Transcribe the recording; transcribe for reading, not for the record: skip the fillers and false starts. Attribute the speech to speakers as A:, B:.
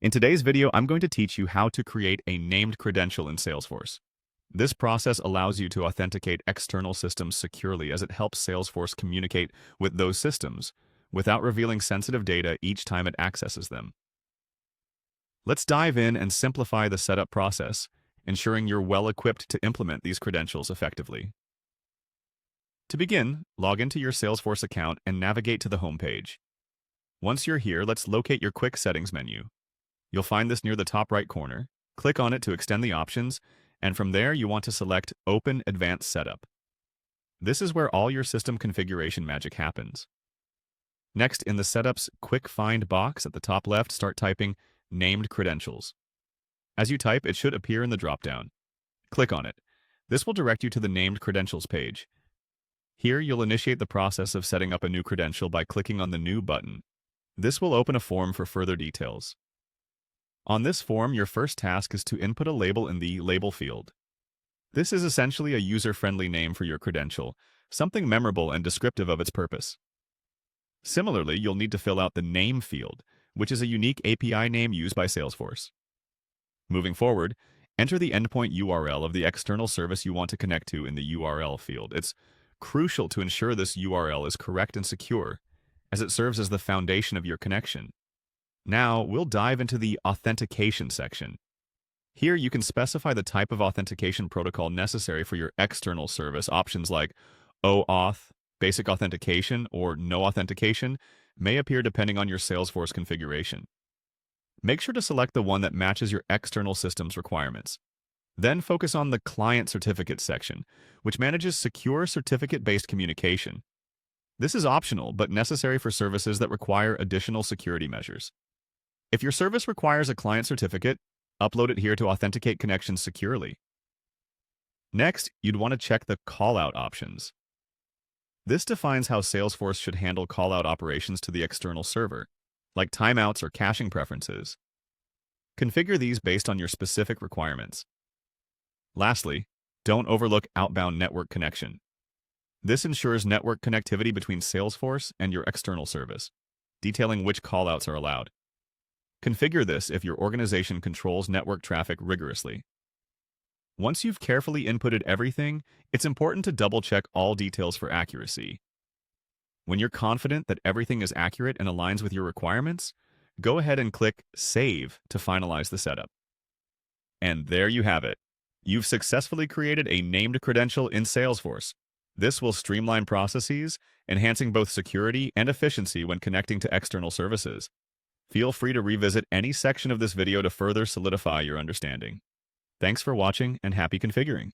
A: In today's video, I'm going to teach you how to create a named credential in Salesforce. This process allows you to authenticate external systems securely as it helps Salesforce communicate with those systems without revealing sensitive data each time it accesses them. Let's dive in and simplify the setup process, ensuring you're well equipped to implement these credentials effectively. To begin, log into your Salesforce account and navigate to the home page. Once you're here, let's locate your Quick Settings menu. You'll find this near the top right corner. Click on it to extend the options, and from there you want to select Open Advanced Setup. This is where all your system configuration magic happens. Next, in the Setup's Quick Find box at the top left, start typing Named Credentials. As you type, it should appear in the dropdown. Click on it. This will direct you to the Named Credentials page. Here, you'll initiate the process of setting up a new credential by clicking on the New button. This will open a form for further details. On this form, your first task is to input a label in the Label field. This is essentially a user-friendly name for your credential, something memorable and descriptive of its purpose. Similarly, you'll need to fill out the Name field, which is a unique API name used by Salesforce. Moving forward, enter the endpoint URL of the external service you want to connect to in the URL field. It's crucial to ensure this URL is correct and secure, as it serves as the foundation of your connection. Now, we'll dive into the Authentication section. Here, you can specify the type of authentication protocol necessary for your external service. Options like OAuth, Basic Authentication, or No Authentication may appear depending on your Salesforce configuration. Make sure to select the one that matches your external system's requirements. Then focus on the Client Certificate section, which manages secure certificate-based communication. This is optional, but necessary for services that require additional security measures. If your service requires a client certificate, upload it here to authenticate connections securely. Next, you'd want to check the callout options. This defines how Salesforce should handle callout operations to the external server, like timeouts or caching preferences. Configure these based on your specific requirements. Lastly, don't overlook outbound network connection. This ensures network connectivity between Salesforce and your external service, detailing which callouts are allowed. Configure this if your organization controls network traffic rigorously. Once you've carefully inputted everything, it's important to double-check all details for accuracy. When you're confident that everything is accurate and aligns with your requirements, go ahead and click Save to finalize the setup. And there you have it. You've successfully created a named credential in Salesforce. This will streamline processes, enhancing both security and efficiency when connecting to external services. Feel free to revisit any section of this video to further solidify your understanding. Thanks for watching and happy configuring.